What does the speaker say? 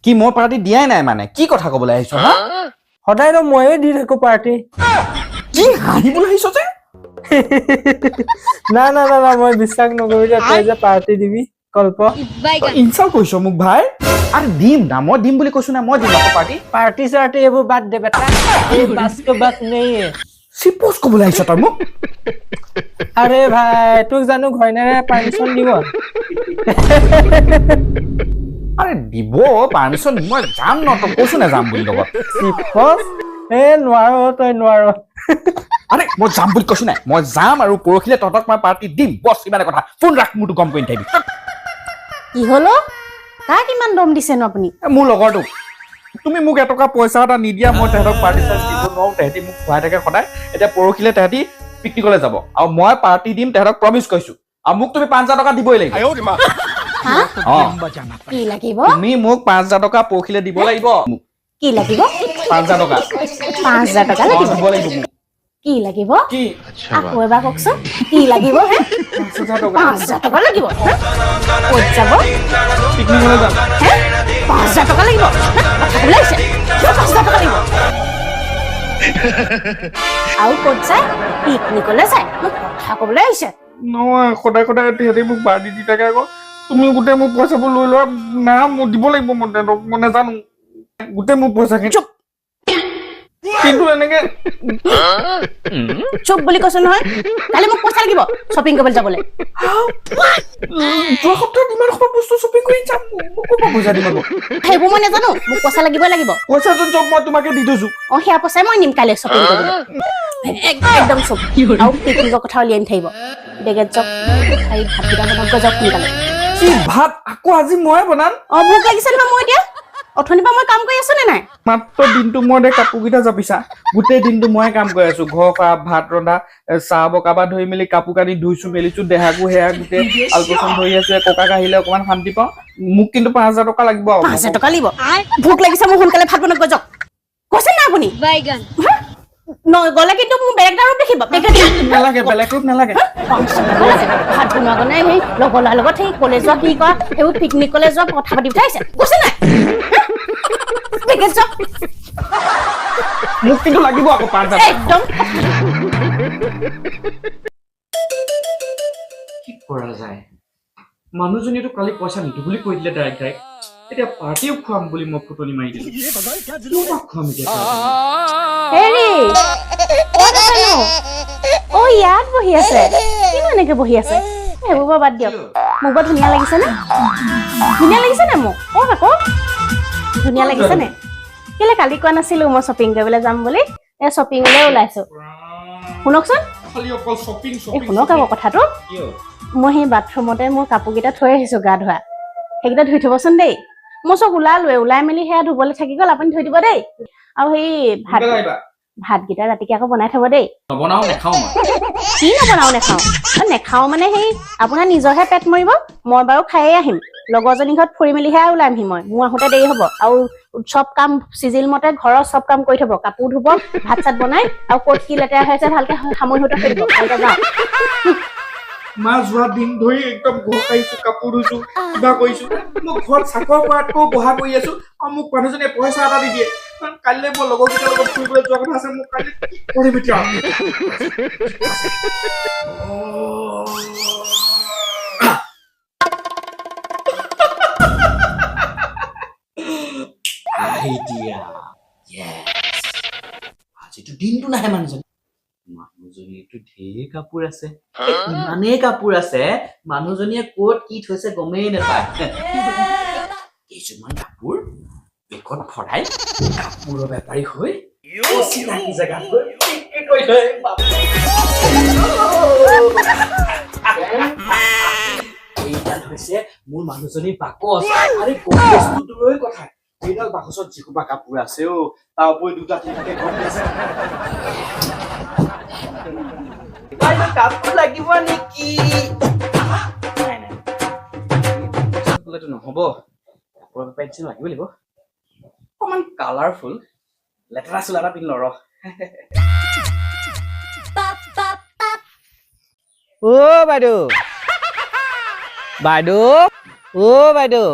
কি মোৰ পাৰ্টি দিয়াই নাই মানে কি কথা ক'বলৈ আহিছ হা সদায় তো ময়ে দি থাকো পাৰ্টি কি হাঁহিবলৈ আহিছ যে না না না না মই বিশ্বাস নকৰিলে তই যে পাৰ্টি দিবি কল্প ইনচাল্ট কৰিছ মোক ভাই আৰে দিম না মই দিম বুলি কৈছো না মই দিম আকৌ পাৰ্টি पार्टी सार्टी এইবোৰ বাদ দে বেটা এই বাস के बात नहीं है চিপোজ ক'বলৈ আহিছ তই মোক अरे भाई তোক জানো ঘইনাৰে পাৰমিশন দিব আৰে দিব পাৰমিশন মই যাম ন তই কৈছো না যাম বুলি লগত চিপস এ নোৱাৰ তই নোৱাৰ আৰে মই যাম বুলি কৈছো নাই মই যাম আৰু পৰখিলে তহঁতক মই পাৰ্টি দিম বছ ইমানে কথা ফোন ৰাখ মোৰটো গম কৰি নাথাকিবি কি হলো কাক ইমান দম দিছে ন আপুনি মোৰ লগৰটোক তুমি মোক এটকা পইচা এটা নিদিয়া মই তেহেঁতক পাৰ্টি চাৰ্টি দিব নোৱাৰো তেহেঁতি মোক খুৱাই থাকে সদায় এতিয়া পৰখিলে তেহেঁতি পিকনিকলৈ যাব আৰু মই পাৰ্টি দিম তেহেঁতক প্ৰমিছ কৰিছো আৰু মোক তুমি 5,000 টকা দিবই লাগিব হা অ কি লাগিব তুমি মোক 5,000 টকা পৰখিলে দিব লাগিব মোক কি লাগিব 5,000 টকা 5,000 টকা লাগিব দিব লাগিব মোক কি লাগিব কি আকৌ এবাৰ কওকচোন কি লাগিব হে 5,000 টকা 5,000 টকা লাগিব হে? ক'ত যাব পিকনিকলৈ যাম হে 5,000 টকা লাগিব হে? কথা ক'বলৈ আহিছে কিয় 5,000 টকা লাগিব আৰু ক'ত যায় পিকনিকলৈ যায় মোক কথা ক'বলৈ আহিছে নহয় সদায় সদায় তেহেঁতি মোক পাৰ্টি দি থাকে আকৌ তুমি গোটেই মোক পইচাবোৰ লৈ লোৱা না মোক দিব লাগিব মই তেহেঁতক মই নাজানো গোটেই মোক পইচাখিনি চুপ কিন্তু এনেকে চুপ বুলি কৈছো নহয় কালি মোক পইচা লাগিব শ্বপিং কৰিবলৈ যাবলৈ যোৱা সপ্তাহত ইমান সব বস্তু শ্বপিং কৰি যাম মোক ক'ৰ পৰা পইচা দিম আকৌ সেইবোৰ মই নাজানো মোক পইচা লাগিবই লাগিব পইচাটো চব মই তোমাকে দি থৈছো অ সেয়া পইচাই মই নিম কাইলৈ শ্বপিং কৰিবলৈ একদম চুপ আৰু পিকনিকৰ কথা উলিয়াই নাথাকিব বেগেত যাওক এই ভাতকেইটা বনাব যাওক সোনকালে কি ভাত আকৌ আজি মই বনাম অ ভোক লাগিছে নহয় মই এতিয়া অথনিৰ পৰা মই কাম কৰি আছো নে নাই মাত্ৰ দিনটো মই দে কাপোৰকেইটা জাপিছা গোটেই দিনটো মই কাম কৰি আছো ঘৰ খোৱা ভাত ৰন্ধা চাহ বকাবা ধৰি মেলি কাপোৰ কানি ধুইছো মেলিছো দেহাকো সেয়া গোটেই আলপচন ধৰি আছো ককাক আহিলে অকমান শান্তি পাওঁ মোক কিন্তু 5,000 টকা লাগিব 5,000 টকা লাগিব ভোক লাগিছে মোৰ সোনকালে ভাত বনাব যাওক কৈছে না আপুনি গ'লে কিন্তু মোৰ বেলেগ এটা ৰূপ দেখিব নালাগে বেলেগ ৰূপ নালাগে ভাত বনোৱা গনে সেই লগৰ ল'ৰাৰ লগত সেই কলেজত কি কৰা সেইবোৰ পিকনিকলৈ যোৱা কথা পাতি উঠাইছে কৈছে নাই মোক কিন্তু লাগিব আকৌ 5,000 একদম কি কৰা যায় মানুহজনীতো কালি পইচা নিদো বুলি কৈ দিলে ডাইৰেক্ট এতিয়া পাৰ্টিও খুৱাম বুলি মই ফুটনি মাৰি দিলো খুৱাম এতিয়া হেৰি ক'ত আছেনো অ ইয়াত বহি আছে কিনো এনেকে বহি আছে সেইবোৰ বাৰু বাদ দিয়ক মোক বৰ ধুনীয়া লাগিছে নে মোক কওক আকৌ ধুনীয়া লাগিছে নে কেলে কালি কোৱা নাছিলো মই শ্বপিং কৰিবলৈ যাম বুলি এই শ্বপিঙলৈ ওলাইছো শুনকচোন শুনক আকৌ কথাটো মই সেই বাথৰুমতে মোৰ কাপোৰকেইটা থৈ আহিছো গা ধোৱা সেইকেইটা ধুই থবচোন দেই মই চব ওলাই মেলি সেয়া ধুবলৈ থাকি গ'ল আপুনি থৈ দিব দেই আৰু সেই ভাতকেইটা ৰাতিকে আকৌ বনাই থব দেই নবনাও নেখাও কি নেখাও মানে সেই আপোনাৰ নিজৰহে পেট মৰিব মই বাৰু খায়ে আহিম লগৰজনী ঘৰত ফুৰি মেলিহে ওলাই আহিম মোৰ আহোঁতে দেৰি হ'ব আৰু চব কাম চিজিল মতে ঘৰৰ চব কাম কৰি থব কাপোৰ ধুব ভাত চাত বনাই আৰু ক'ত কি লেতেৰা হৈ আছে ভালকে সামৰি সুতৰি থৈ দিব ভালকে যাওঁ মা যোৱা দিন ধৰি একদম ঘৰ খাইছো কাপোৰ ধুইছো কিবা কৰিছো মই ঘৰত চাকৰ কৰাতকৈ বহা কৰি আছো আৰু মোক মানুহজনীয়ে পইচা এটা দি দিয়ে কাইলৈ মই লগৰকেইটাৰ লগত ফুৰিবলৈ যোৱা কথা আছে মোক কাইলৈ কৰিম এতিয়া আজিতো দিনটো নাহে মানুহজনীতো ঢেৰ কাপোৰ আছে ইমানেই কাপোৰ আছে মানুহজনীয়ে ক'ত কি থৈছে গমেই নাপায় কিছুমান কাপোৰ বেগত ভৰাই কাপোৰৰ বেপাৰী হৈ চিনাকি জেগাত গৈ বিক্ৰী কৰি থৈ এইডাল হৈছে মোৰ মানুহজনীৰ বাকচ আৰে বস্তু দূৰৰে কথা এইডাল বাকচত যিসোপা কাপোৰ আছে তাৰ উপৰি দুটা তিনিটাকে গম পাইছে কাপোৰ লাগিব নেকি বোলেতো নহব কাপোৰৰ পেঞ্চিল লাগিব লাগিব অকমান কালাৰফুল লেতেৰা চোলা এটা পিন্ধি ৰ অ বাইদেউ বাইদেউ